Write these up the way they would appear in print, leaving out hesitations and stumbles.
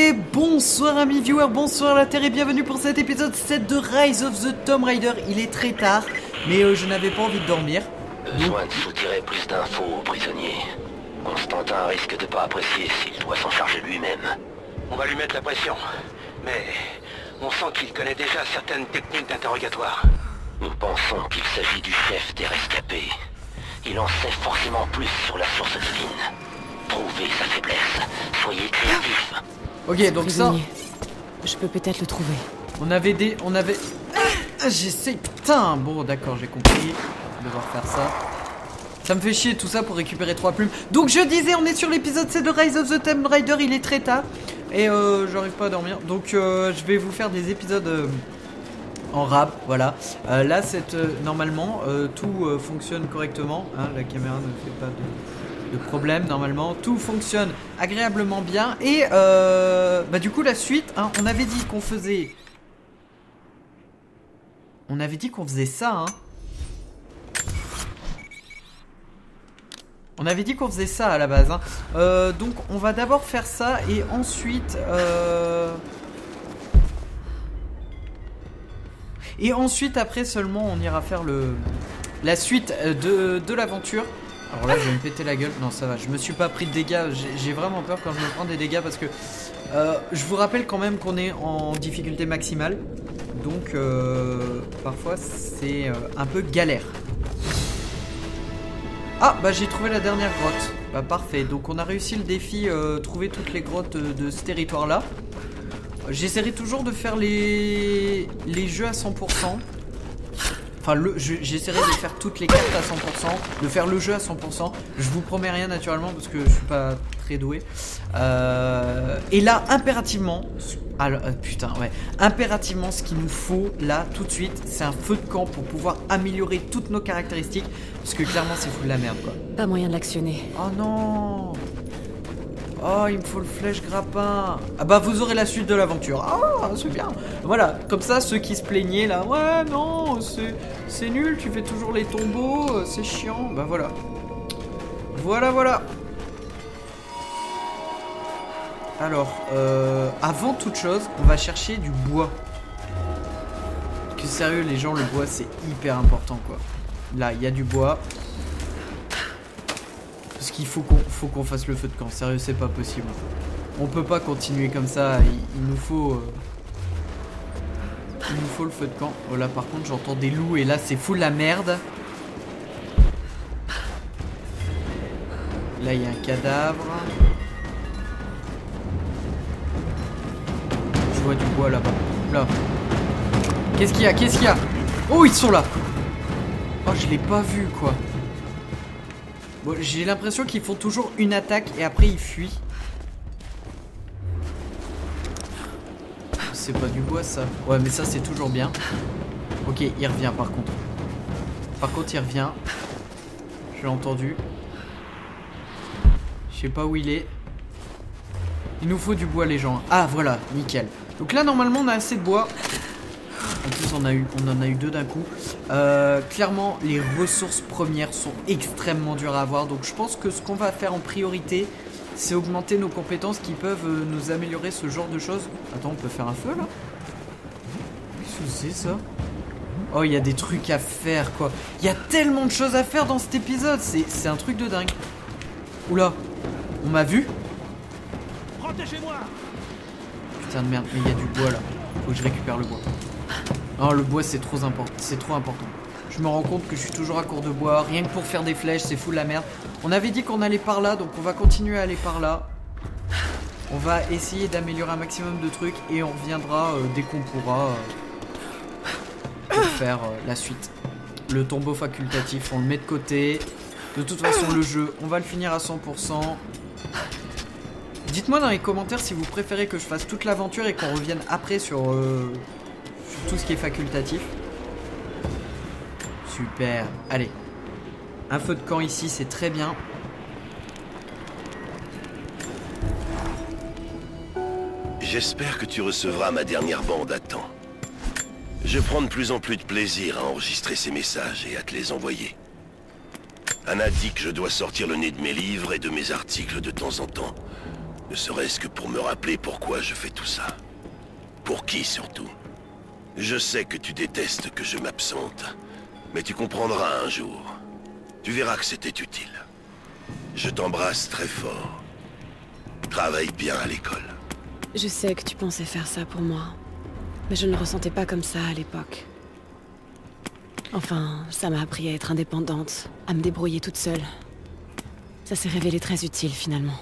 Et bonsoir amis viewers, bonsoir la Terre et bienvenue pour cet épisode 7 de Rise of the Tomb Raider. Il est très tard, mais je n'avais pas envie de dormir. Besoin de soutirer plus d'infos aux prisonniers. Constantin risque de pas apprécier s'il doit s'en charger lui-même. On va lui mettre la pression, mais on sent qu'il connaît déjà certaines techniques d'interrogatoire. Nous pensons qu'il s'agit du chef des rescapés. Il en sait forcément plus sur la source divine. Trouvez sa faiblesse, soyez créatifs. Ok, donc ça... Je peux peut-être le trouver. On avait... J'essaie... Putain. Bon, d'accord, j'ai compris. Devoir faire ça. Ça me fait chier tout ça pour récupérer 3 plumes. Donc je disais, on est sur l'épisode 7 de Rise of the Tomb Raider. Il est très tard. Et j'arrive pas à dormir. Donc je vais vous faire des épisodes... en rap, voilà. Là, normalement, tout fonctionne correctement. Hein, la caméra ne fait pas de problème, normalement. Tout fonctionne agréablement bien. Et du coup, la suite, hein, on avait dit qu'on faisait... On avait dit qu'on faisait ça, hein. On avait dit qu'on faisait ça à la base, hein. Donc, on va d'abord faire ça et ensuite... Et ensuite, après seulement, on ira faire la suite de l'aventure. Alors là, je vais me péter la gueule. Non, ça va, je me suis pas pris de dégâts. J'ai vraiment peur quand je me prends des dégâts parce que je vous rappelle quand même qu'on est en difficulté maximale. Donc, parfois, c'est un peu galère. Ah, bah j'ai trouvé la dernière grotte. Bah parfait, donc on a réussi le défi, trouver toutes les grottes de ce territoire-là. J'essaierai toujours de faire les jeux à 100%. Enfin, j'essaierai de faire toutes les cartes à 100%. De faire le jeu à 100%. Je vous promets rien naturellement parce que je suis pas très doué. Et là, impérativement... Alors, putain, ouais. Impérativement, ce qu'il nous faut, là, tout de suite, c'est un feu de camp pour pouvoir améliorer toutes nos caractéristiques. Parce que clairement, c'est fou de la merde, quoi. Pas moyen de l'actionner. Oh non! Oh, il me faut le flèche grappin. Ah bah vous aurez la suite de l'aventure. Ah, c'est bien. Voilà, comme ça ceux qui se plaignaient là, ouais non, c'est nul, tu fais toujours les tombeaux, c'est chiant. Bah voilà. Voilà. Alors, avant toute chose, on va chercher du bois. Parce que sérieux les gens, le bois c'est hyper important quoi. Là, il y a du bois. Parce qu'il faut qu'on fasse le feu de camp. Sérieux, c'est pas possible. On peut pas continuer comme ça. Il nous faut le feu de camp. Oh là, par contre, j'entends des loups et là, c'est full la merde. Là, il y a un cadavre. Je vois du bois là-bas. Là. Qu'est-ce qu'il y a? Oh, ils sont là. Oh, je l'ai pas vu, quoi. Bon, j'ai l'impression qu'ils font toujours une attaque et après ils fuient. C'est pas du bois ça. Ouais mais ça c'est toujours bien. Ok, il revient par contre. Par contre il revient. Je l'ai entendu. Je sais pas où il est. Il nous faut du bois les gens. Ah voilà, nickel. Donc là normalement on a assez de bois. En plus on en a eu 2 d'un coup. Clairement les ressources premières sont extrêmement dures à avoir. Donc je pense que ce qu'on va faire en priorité, c'est augmenter nos compétences qui peuvent nous améliorer ce genre de choses. Attends, on peut faire un feu là? Qu'est-ce que c'est ça? Oh, il y a des trucs à faire quoi. Il y a tellement de choses à faire dans cet épisode. C'est un truc de dingue. Oula, on m'a vu? Protégez-moi! Putain de merde, mais il y a du bois là. Faut que je récupère le bois. Non, le bois c'est trop important. Je me rends compte que je suis toujours à court de bois. Rien que pour faire des flèches, c'est fou de la merde. On avait dit qu'on allait par là, donc on va continuer à aller par là. On va essayer d'améliorer un maximum de trucs et on reviendra dès qu'on pourra pour faire la suite. Le tombeau facultatif, on le met de côté. De toute façon, le jeu, on va le finir à 100%. Dites-moi dans les commentaires si vous préférez que je fasse toute l'aventure et qu'on revienne après sur tout ce qui est facultatif. Super, allez. Un feu de camp ici, c'est très bien. J'espère que tu recevras ma dernière bande à temps. Je prends de plus en plus de plaisir à enregistrer ces messages et à te les envoyer. Anna dit que je dois sortir le nez de mes livres et de mes articles de temps en temps. Ne serait-ce que pour me rappeler pourquoi je fais tout ça. Pour qui surtout? Je sais que tu détestes que je m'absente, mais tu comprendras un jour. Tu verras que c'était utile. Je t'embrasse très fort. Travaille bien à l'école. Je sais que tu pensais faire ça pour moi. Mais je ne le ressentais pas comme ça à l'époque. Enfin, ça m'a appris à être indépendante, à me débrouiller toute seule. Ça s'est révélé très utile finalement.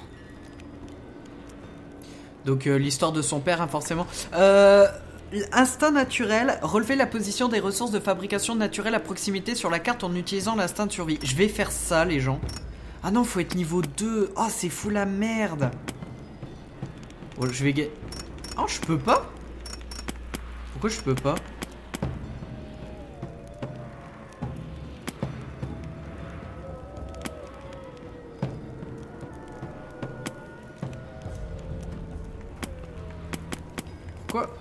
Donc l'histoire de son père, hein, forcément. Instinct naturel, relever la position des ressources de fabrication naturelle à proximité sur la carte en utilisant l'instinct de survie. Je vais faire ça, les gens. Ah non, faut être niveau 2. Oh, c'est fou la merde. Oh, je vais... Oh, je peux pas? Pourquoi je peux pas? Pourquoi?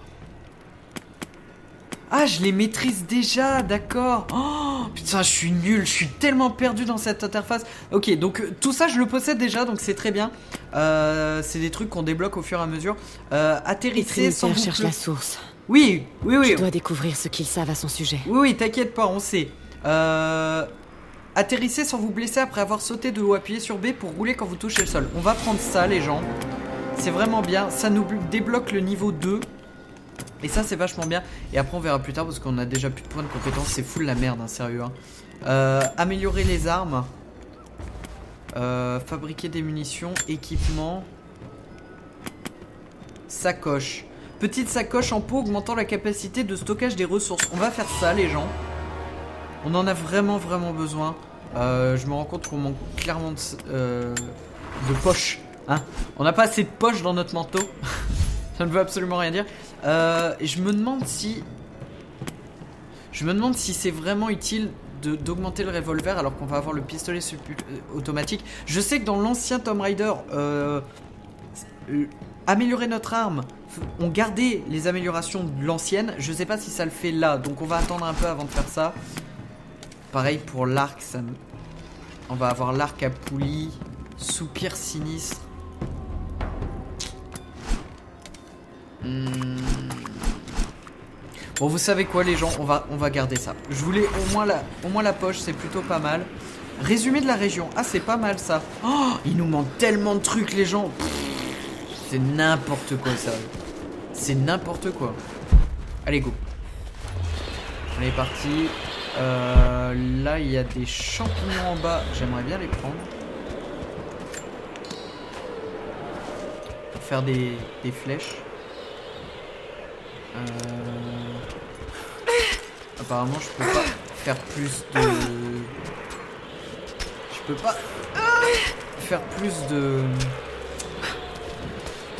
Ah, je les maîtrise déjà, d'accord. Oh, putain, je suis nul, je suis tellement perdu dans cette interface. Ok, donc tout ça, je le possède déjà, donc c'est très bien. C'est des trucs qu'on débloque au fur et à mesure. Atterrissez sans vous... cherche la source. Oui, oui, oui. Je dois découvrir ce qu'ils savent à son sujet. Oui, oui, t'inquiète pas, on sait. Atterrissez sans vous blesser après avoir sauté de haut, appuyez sur B pour rouler quand vous touchez le sol. On va prendre ça, les gens. C'est vraiment bien. Ça nous débloque le niveau 2. Et ça, c'est vachement bien. Et après, on verra plus tard parce qu'on a déjà plus de points de compétence. C'est full la merde, hein, sérieux. Hein. Améliorer les armes. Fabriquer des munitions. Équipement. Sacoche. Petite sacoche en peau augmentant la capacité de stockage des ressources. On va faire ça, les gens. On en a vraiment, vraiment besoin. Je me rends compte qu'on manque clairement de poches. Hein, on n'a pas assez de poches dans notre manteau. Ça ne veut absolument rien dire. Et je me demande si c'est vraiment utile d'augmenter le revolver alors qu'on va avoir le pistolet automatique. Je sais que dans l'ancien Tomb Raider, améliorer notre arme, on gardait les améliorations de l'ancienne. Je sais pas si ça le fait là, donc on va attendre un peu avant de faire ça. Pareil pour l'arc, on va avoir l'arc à poulie, soupir sinistre. Bon, vous savez quoi, les gens, on va garder ça. Je voulais au moins la poche, c'est plutôt pas mal. Résumé de la région, ah c'est pas mal ça. Oh, il nous manque tellement de trucs, les gens. C'est n'importe quoi, ça. C'est n'importe quoi. Allez, go. On est parti. Là, il y a des champignons en bas. J'aimerais bien les prendre. Pour faire des flèches. Apparemment, je peux pas faire plus de... Je peux pas faire plus de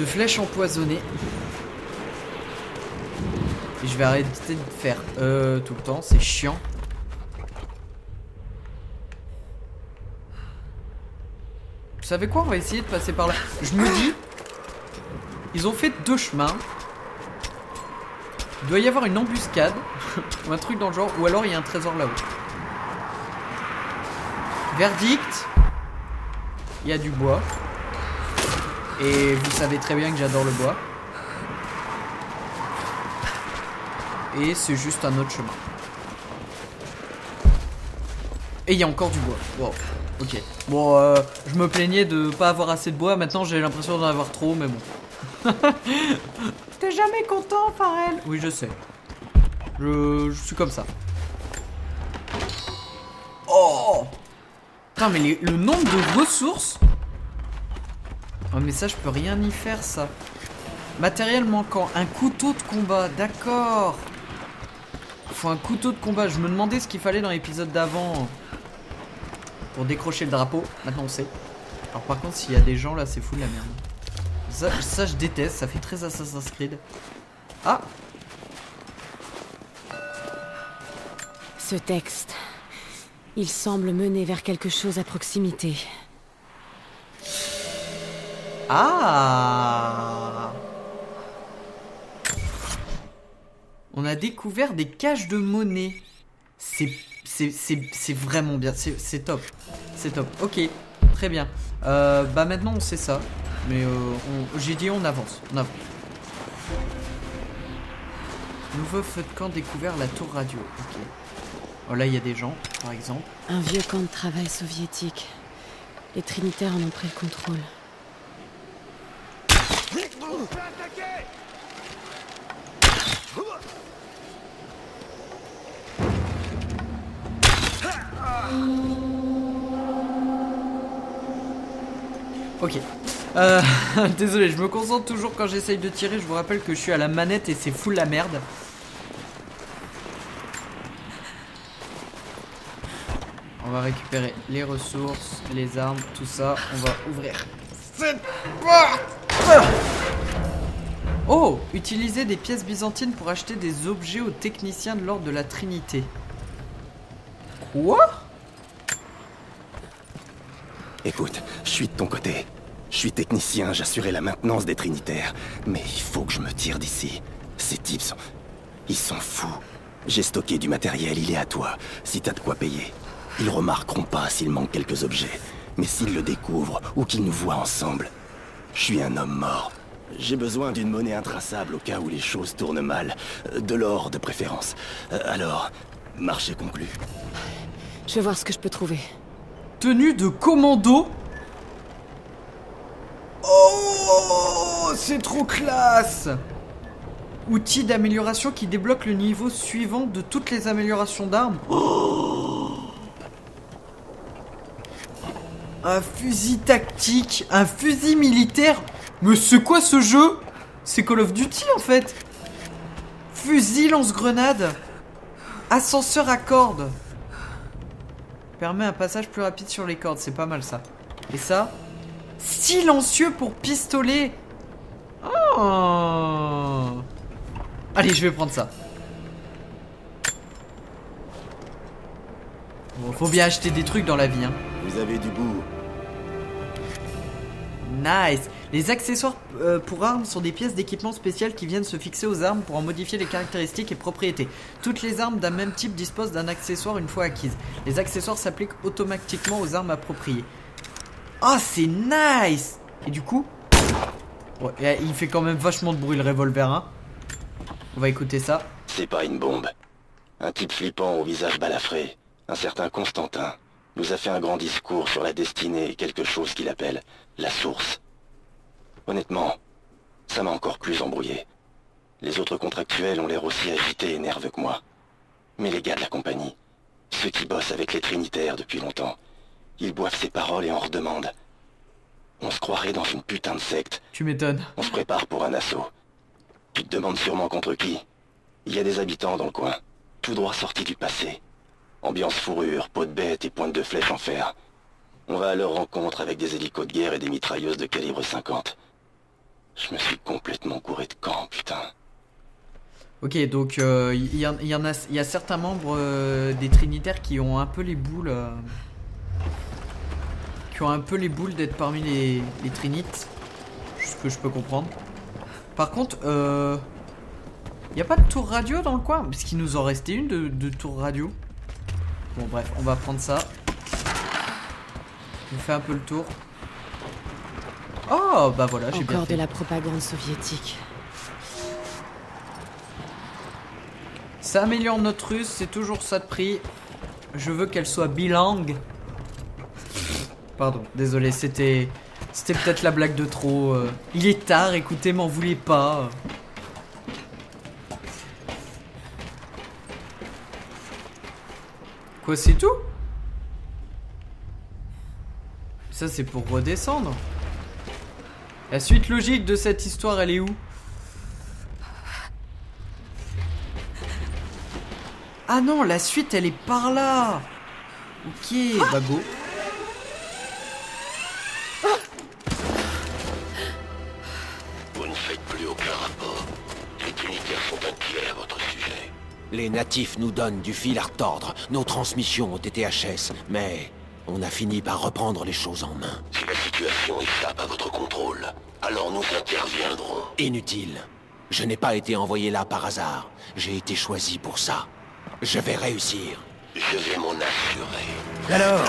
flèches empoisonnées. Et je vais arrêter de faire tout le temps, c'est chiant. Vous savez quoi, on va essayer de passer par là. Je me dis, ils ont fait 2 chemins. Il doit y avoir une embuscade ou un truc dans le genre, ou alors il y a un trésor là-haut. Verdict, il y a du bois. Et vous savez très bien que j'adore le bois. Et c'est juste un autre chemin. Et il y a encore du bois. Wow. Ok. Bon, je me plaignais de pas avoir assez de bois. Maintenant, j'ai l'impression d'en avoir trop, mais bon. T'es jamais content, Pharrell? Oui, je sais. Je suis comme ça. Oh! Putain, mais le nombre de ressources. Oh, mais ça, je peux rien y faire, ça. Matériel manquant. Un couteau de combat. D'accord. Il faut un couteau de combat. Je me demandais ce qu'il fallait dans l'épisode d'avant pour décrocher le drapeau. Maintenant, on sait. Alors, par contre, s'il y a des gens là, c'est fou de la merde. Ça, je déteste. Ça fait très Assassin's Creed. Ah! Ce texte, il semble mener vers quelque chose à proximité. Ah! On a découvert des caches de monnaie. C'est vraiment bien. C'est top. C'est top. Ok, très bien. Bah maintenant on sait ça. Mais j'ai dit on avance. On avance. Nouveau feu de camp découvert, la tour radio. Ok. Oh là, il y a des gens, par exemple. Un vieux camp de travail soviétique. Les Trinitaires en ont pris le contrôle. Ok. Désolé, je me concentre toujours quand j'essaye de tirer. Je vous rappelle que je suis à la manette et c'est full la merde. On va récupérer les ressources, les armes, tout ça. On va ouvrir cette porte. Oh, utiliser des pièces byzantines pour acheter des objets aux techniciens de l'ordre de la Trinité. Quoi? Écoute, je suis de ton côté. Je suis technicien, j'assurais la maintenance des Trinitaires. Mais il faut que je me tire d'ici. Ces types sont... Ils sont fous. J'ai stocké du matériel, il est à toi. Si t'as de quoi payer. Ils remarqueront pas s'il manque quelques objets. Mais s'ils le découvrent, ou qu'ils nous voient ensemble... Je suis un homme mort. J'ai besoin d'une monnaie intraçable au cas où les choses tournent mal. De l'or, de préférence. Alors, marché conclu. Je vais voir ce que je peux trouver. Tenue de commando. Oh, c'est trop classe. Outil d'amélioration qui débloque le niveau suivant de toutes les améliorations d'armes. Oh, un fusil tactique, un fusil militaire. Mais c'est quoi ce jeu? C'est Call of Duty en fait. Fusil lance-grenade. Ascenseur à cordes. Permet un passage plus rapide sur les cordes, c'est pas mal ça. Et ça? Silencieux pour pistolet. Oh. Allez, je vais prendre ça. Bon, faut bien acheter des trucs dans la vie, hein. Vous avez du goût. Nice. Les accessoires pour armes sont des pièces d'équipement spéciales qui viennent se fixer aux armes pour en modifier les caractéristiques et propriétés. Toutes les armes d'un même type disposent d'un accessoire une fois acquises. Les accessoires s'appliquent automatiquement aux armes appropriées. Ah, c'est nice. Et du coup... Ouais, il fait quand même vachement de bruit le revolver, hein. On va écouter ça. C'est pas une bombe. Un type flippant au visage balafré, un certain Constantin, nous a fait un grand discours sur la destinée et quelque chose qu'il appelle la source. Honnêtement, ça m'a encore plus embrouillé. Les autres contractuels ont l'air aussi agités et nerveux que moi. Mais les gars de la compagnie, ceux qui bossent avec les Trinitaires depuis longtemps, ils boivent ses paroles et en redemandent. On se croirait dans une putain de secte. Tu m'étonnes. On se prépare pour un assaut. Tu te demandes sûrement contre qui. Il y a des habitants dans le coin, tout droit sortis du passé. Ambiance fourrure, peau de bête et pointe de flèche en fer. On va à leur rencontre avec des hélicos de guerre et des mitrailleuses de calibre 50. Je me suis complètement couré de camp, putain. Ok, donc il y a certains membres des Trinitaires qui ont un peu les boules... qui ont un peu les boules d'être parmi les Trinites. Ce que je peux comprendre. Par contre, il n'y a pas de tour radio dans le coin? Parce qu'il nous en restait une de tour radio. Bon bref, on va prendre ça. On fait un peu le tour. Oh, bah voilà, j'ai bien fait. Encore de la propagande soviétique. Ça améliore notre russe, c'est toujours ça de prix. Je veux qu'elle soit bilingue. Pardon, désolé, c'était peut-être la blague de trop. Il est tard, écoutez, m'en voulez pas. Quoi, c'est tout? Ça, c'est pour redescendre. La suite logique de cette histoire, elle est où? Ah non, la suite, elle est par là. Ok, bah go. Vous ne faites plus aucun rapport. Les Trinitaires sont inquiets à votre sujet. Les natifs nous donnent du fil à retordre. Nos transmissions ont été HS, mais on a fini par reprendre les choses en main. Si la situation échappe à votre contrôle, alors nous interviendrons. Inutile. Je n'ai pas été envoyé là par hasard. J'ai été choisi pour ça. Je vais réussir. Je vais m'en assurer. Alors?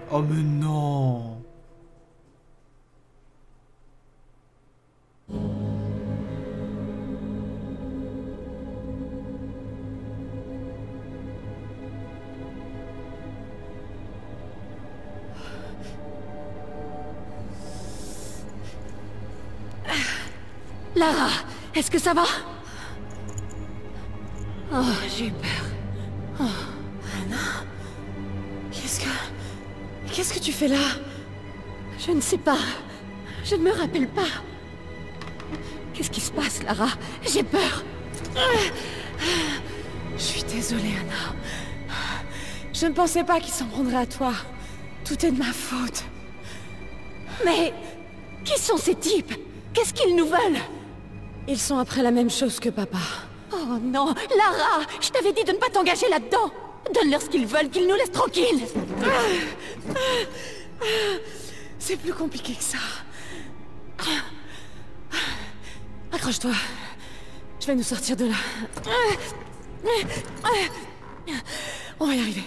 Oh mais non. Lara, est-ce que ça va? Oh, j'ai eu peur. Oh, Anna? Qu'est-ce que tu fais là? Je ne sais pas. Je ne me rappelle pas. Qu'est-ce qui se passe, Lara? J'ai peur. Je suis désolée, Anna. Je ne pensais pas qu'ils s'en prendraient à toi. Tout est de ma faute. Mais... qui sont ces types? Qu'est-ce qu'ils nous veulent? Ils sont après la même chose que papa. Oh non, Lara! Je t'avais dit de ne pas t'engager là-dedans! Donne-leur ce qu'ils veulent, qu'ils nous laissent tranquilles! C'est plus compliqué que ça. Accroche-toi. Je vais nous sortir de là. On va y arriver.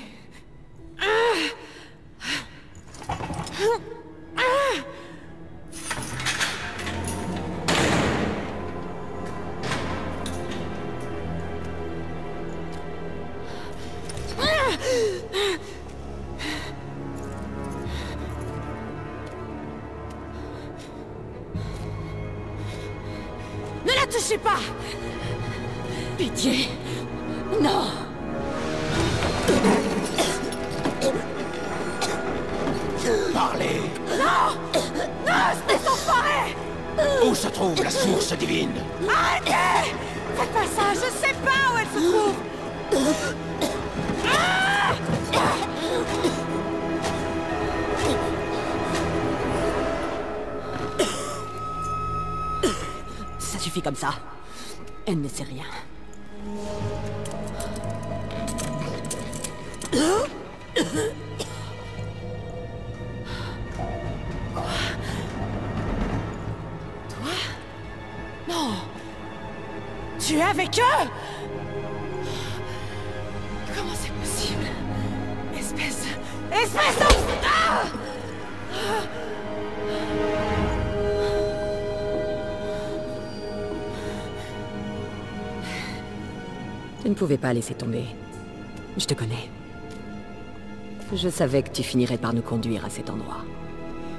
Ne la touchez pas! Pitié! Non! Parlez! Non! Non, espèce d'enfoiré! Où se trouve la source divine? Arrêtez! Faites pas ça, je sais pas où elle se trouve! Ça suffit comme ça. Elle ne sait rien. Toi? Non! Tu es avec eux? Comment c'est possible? Espèce de... Ah! Tu ne pouvais pas laisser tomber. Je te connais. Je savais que tu finirais par nous conduire à cet endroit.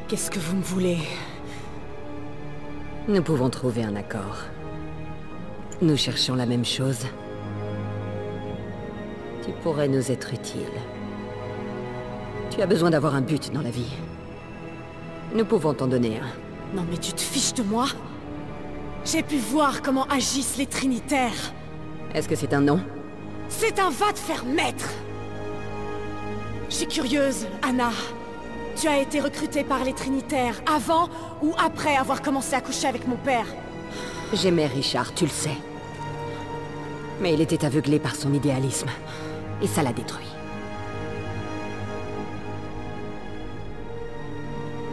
Qu'est-ce que vous me voulez? Nous pouvons trouver un accord. Nous cherchons la même chose. Tu pourrais nous être utile. Tu as besoin d'avoir un but dans la vie. Nous pouvons t'en donner un. Non mais tu te fiches de moi? J'ai pu voir comment agissent les Trinitaires. Est-ce que c'est un nom? C'est un va te faire mettre! Je suis curieuse, Anna. Tu as été recrutée par les Trinitaires avant ou après avoir commencé à coucher avec mon père? J'aimais Richard, tu le sais. Mais il était aveuglé par son idéalisme. Et ça l'a détruit.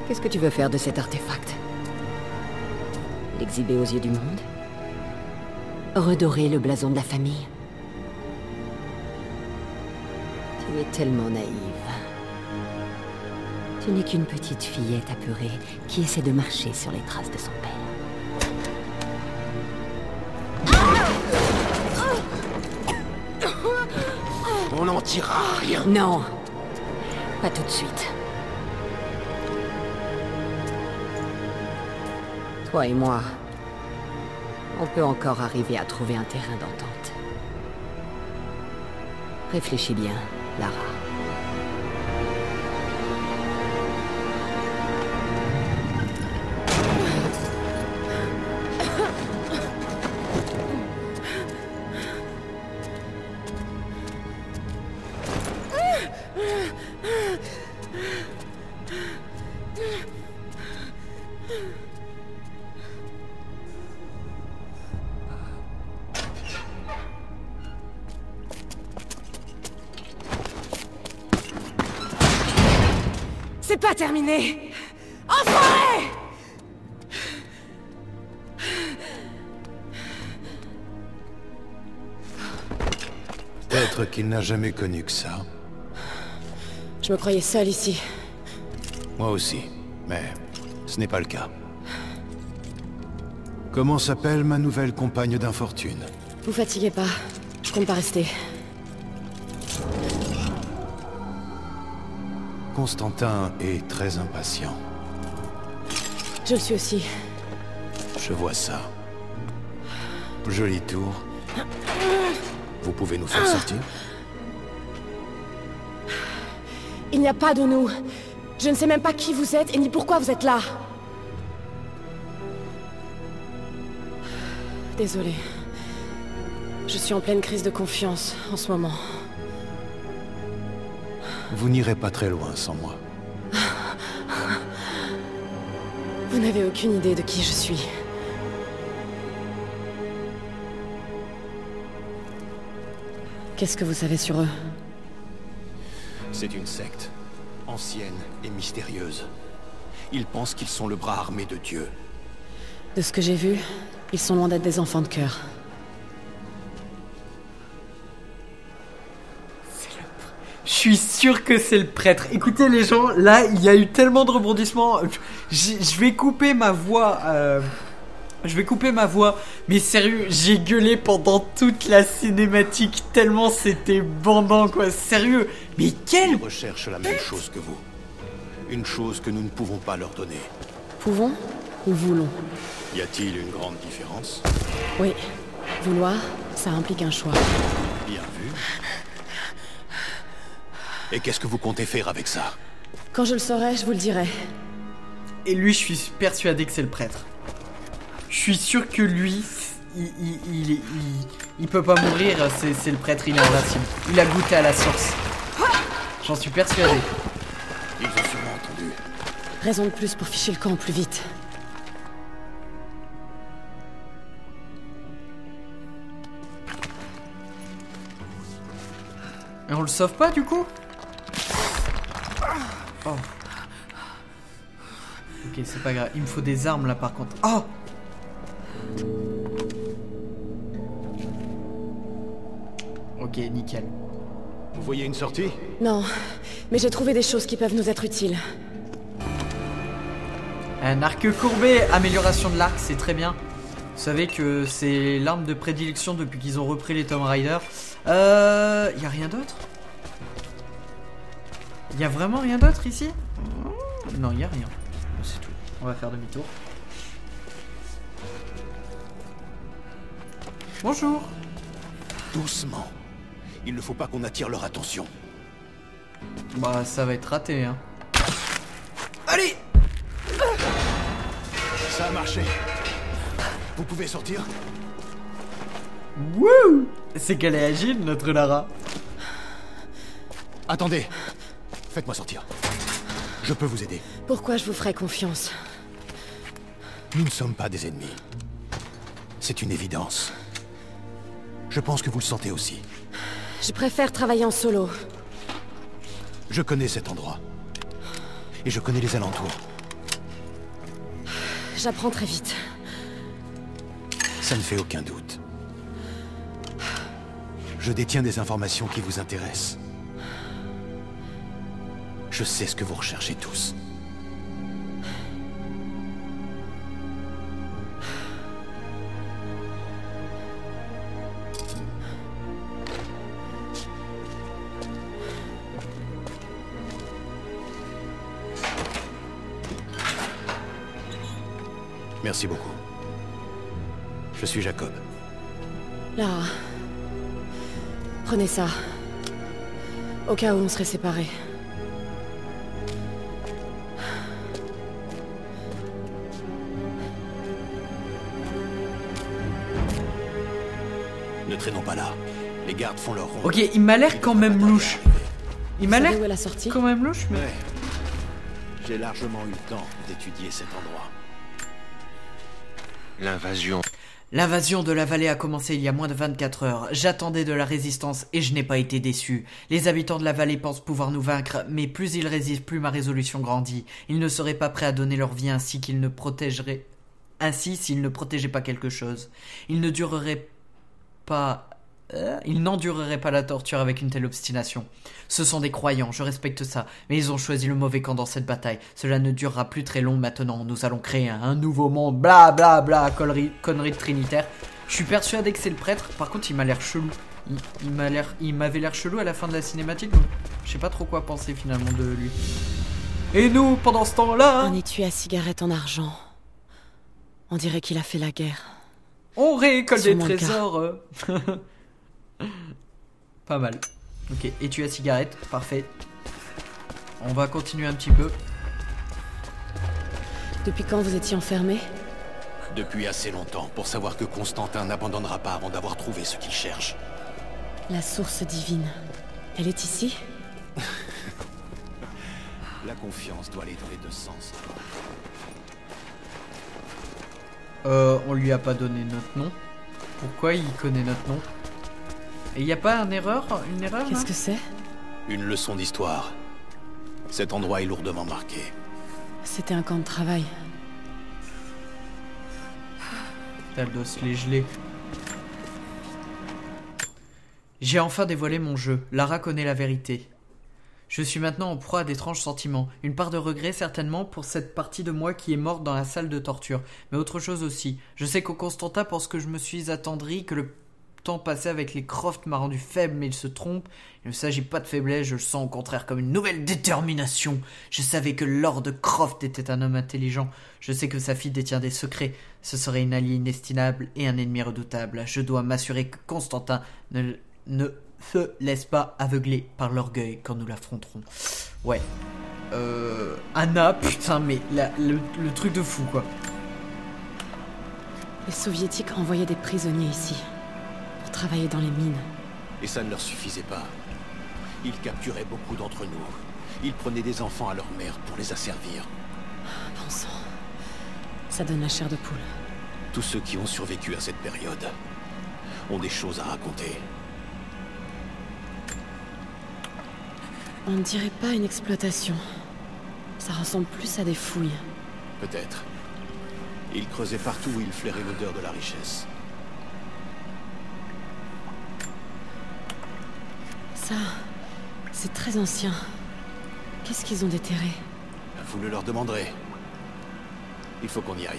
Qu'est-ce que tu veux faire de cet artefact? L'exhiber aux yeux du monde? Redorer le blason de la famille? Tu es tellement naïve. Tu n'es qu'une petite fillette apeurée qui essaie de marcher sur les traces de son père. On n'en tirera rien. Non, pas tout de suite. Toi et moi, on peut encore arriver à trouver un terrain d'entente. Réfléchis bien, Lara. C'est pas terminé! Enfoiré! Peut-être qu'il n'a jamais connu que ça. Je me croyais seule ici. Moi aussi, mais ce n'est pas le cas. Comment s'appelle ma nouvelle compagne d'infortune? Vous fatiguez pas. Je compte pas rester. Constantin est très impatient. Je le suis aussi. Je vois ça. Joli tour. Vous pouvez nous faire sortir? Il n'y a pas de nous. Je ne sais même pas qui vous êtes et ni pourquoi vous êtes là. Désolée. Je suis en pleine crise de confiance en ce moment. Vous n'irez pas très loin sans moi. Vous n'avez aucune idée de qui je suis. Qu'est-ce que vous savez sur eux? C'est une secte, ancienne et mystérieuse. Ils pensent qu'ils sont le bras armé de Dieu. De ce que j'ai vu, ils sont loin d'être des enfants de cœur. Je suis sûr que c'est le prêtre. Écoutez les gens, là il y a eu tellement de rebondissements. Je vais couper ma voix. Mais sérieux, j'ai gueulé pendant toute la cinématique tellement c'était bandant quoi. Sérieux, mais quel... Ils recherchent la même chose que vous. Une chose que nous ne pouvons pas leur donner. Pouvons ou voulons? Y a-t-il une grande différence? Oui. Vouloir, ça implique un choix. Bien vu. Et qu'est-ce que vous comptez faire avec ça? Quand je le saurai, je vous le dirai. Et lui, je suis persuadé que c'est le prêtre. Je suis sûr que lui, il peut pas mourir, c'est le prêtre, il est invincible. Il a goûté à la source. J'en suis persuadé. Ils ont sûrement entendu. Raison de plus pour ficher le camp plus vite. Et on le sauve pas du coup? Oh. Ok, c'est pas grave. Il me faut des armes là par contre. Oh! Ok, nickel. Vous voyez une sortie? Non, mais j'ai trouvé des choses qui peuvent nous être utiles. Un arc courbé, amélioration de l'arc, c'est très bien. Vous savez que c'est l'arme de prédilection depuis qu'ils ont repris les Tomb Raider. Y a rien d'autre? Y a vraiment rien d'autre ici? Non, y a rien. C'est tout. On va faire demi-tour. Bonjour. Doucement. Il ne faut pas qu'on attire leur attention. Bah, ça va être raté, hein. Allez! Ça a marché. Vous pouvez sortir? Wouh! C'est qu'elle est agile, notre Lara. Attendez. Faites-moi sortir. Je peux vous aider. Pourquoi je vous ferais confiance? Nous ne sommes pas des ennemis. C'est une évidence. Je pense que vous le sentez aussi. Je préfère travailler en solo. Je connais cet endroit. Et je connais les alentours. J'apprends très vite. Ça ne fait aucun doute. Je détiens des informations qui vous intéressent. Je sais ce que vous recherchez tous. Merci beaucoup. Je suis Jacob. Lara. Prenez ça. Au cas où on serait séparés. Ne traînons pas là. Les gardes font leur rôle. Ok, il m'a l'air quand même louche. Il m'a Vous savez l'air où est la sortie? quand même louche, mais... Ouais. J'ai largement eu le temps d'étudier cet endroit. L'invasion. L'invasion de la vallée a commencé il y a moins de 24 heures. J'attendais de la résistance et je n'ai pas été déçu. Les habitants de la vallée pensent pouvoir nous vaincre, mais plus ils résistent, plus ma résolution grandit. Ils ne seraient pas prêts à donner leur vie s'ils ne protégeaient pas quelque chose. Ils ne dureraient pas Ils n'endureraient pas la torture avec une telle obstination. Ce sont des croyants, je respecte ça, mais ils ont choisi le mauvais camp dans cette bataille. Cela ne durera plus très long maintenant, nous allons créer un nouveau monde, bla bla bla, connerie de trinitaire. Je suis persuadé que c'est le prêtre, par contre il m'a l'air chelou. Il m'avait l'air chelou à la fin de la cinématique, donc je sais pas trop quoi penser finalement de lui. Et nous, pendant ce temps-là... Un étui à cigarette en argent. On dirait qu'il a fait la guerre. On récolte des Sûrement le trésors. Pas mal. Ok, étui à cigarette, parfait. On va continuer un petit peu. Depuis quand vous étiez enfermé? Depuis assez longtemps, pour savoir que Constantin n'abandonnera pas avant d'avoir trouvé ce qu'il cherche. La source divine. Elle est ici? La confiance doit aller dans les deux sens. On lui a pas donné notre nom. Pourquoi il connaît notre nom? Et y a pas une erreur Qu'est-ce que c'est? Une leçon d'histoire. Cet endroit est lourdement marqué. C'était un camp de travail. Elle doit se les geler. J'ai enfin dévoilé mon jeu. Lara connaît la vérité. Je suis maintenant en proie à d'étranges sentiments. Une part de regret certainement pour cette partie de moi qui est morte dans la salle de torture. Mais autre chose aussi. Je sais que Constantin pense que je me suis attendri, que le temps passé avec les Croft m'a rendu faible, mais il se trompe. Il ne s'agit pas de faiblesse, je le sens au contraire comme une nouvelle détermination. Je savais que Lord Croft était un homme intelligent. Je sais que sa fille détient des secrets. Ce serait une alliée inestimable et un ennemi redoutable. Je dois m'assurer que Constantin ne se laisse pas aveugler par l'orgueil quand nous l'affronterons. Ouais. Anna, putain, mais le truc de fou, quoi. Les soviétiques envoyaient des prisonniers ici. Pour travailler dans les mines. Et ça ne leur suffisait pas. Ils capturaient beaucoup d'entre nous. Ils prenaient des enfants à leur mère pour les asservir. Bon sang. Ça donne la chair de poule. Tous ceux qui ont survécu à cette période ont des choses à raconter. On ne dirait pas une exploitation. Ça ressemble plus à des fouilles. Peut-être. Ils creusaient partout où ils flairaient l'odeur de la richesse. Ça, c'est très ancien. Qu'est-ce qu'ils ont déterré? Vous le leur demanderez. Il faut qu'on y aille.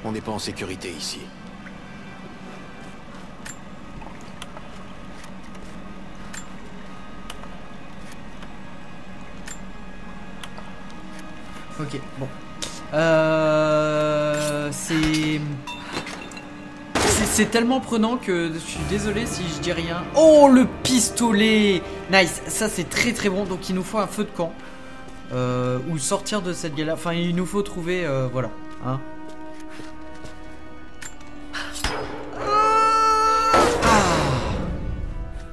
On n'est pas en sécurité ici. Ok, bon. C'est tellement prenant que je suis désolé si je dis rien. Oh, le pistolet! Nice, ça c'est très très bon. Donc il nous faut un feu de camp. Ou sortir de cette galère. Enfin, il nous faut trouver... voilà. Hein.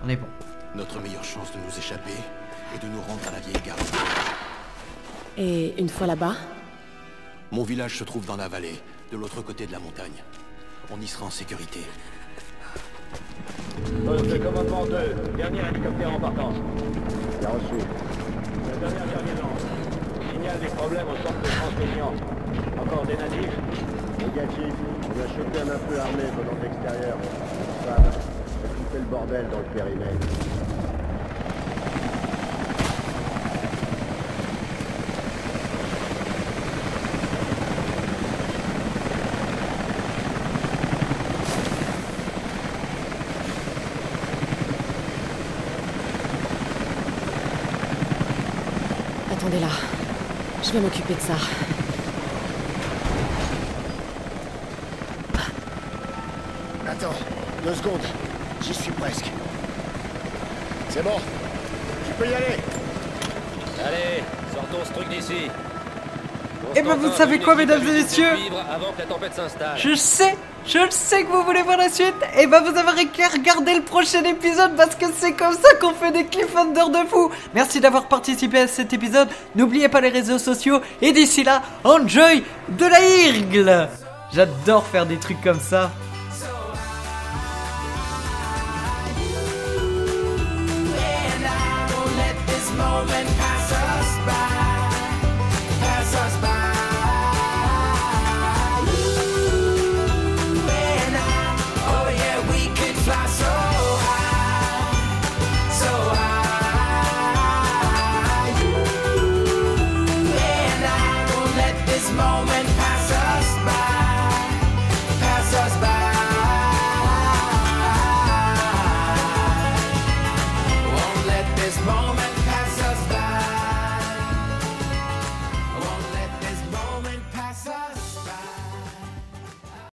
On est bon. Notre meilleure chance de nous échapper est de nous rendre à la vieille gare. Et une fois là-bas? Mon village se trouve dans la vallée, de l'autre côté de la montagne. On y sera en sécurité. Poste de commandement 2, dernier hélicoptère en partance. Bien reçu. La dernière terminance. Signale des problèmes au centre de transmission. Encore des natifs? Négatif. On a chopé un peu armé venant de l'extérieur. Ça fait le bordel dans le périmètre. Attendez là. Je vais m'occuper de ça. Attends, 2 secondes. J'y suis presque. C'est bon. Tu peux y aller. Allez, sortons ce truc d'ici. Et ben vous savez quoi, mesdames et messieurs, avant que la tempête s'installe. je sais que vous voulez voir la suite. Et ben vous avez qu'à regarder le prochain épisode parce que c'est comme ça qu'on fait des cliffhangers de fou. Merci d'avoir participé à cet épisode. N'oubliez pas les réseaux sociaux. Et d'ici là, enjoy de la hirgle. J'adore faire des trucs comme ça.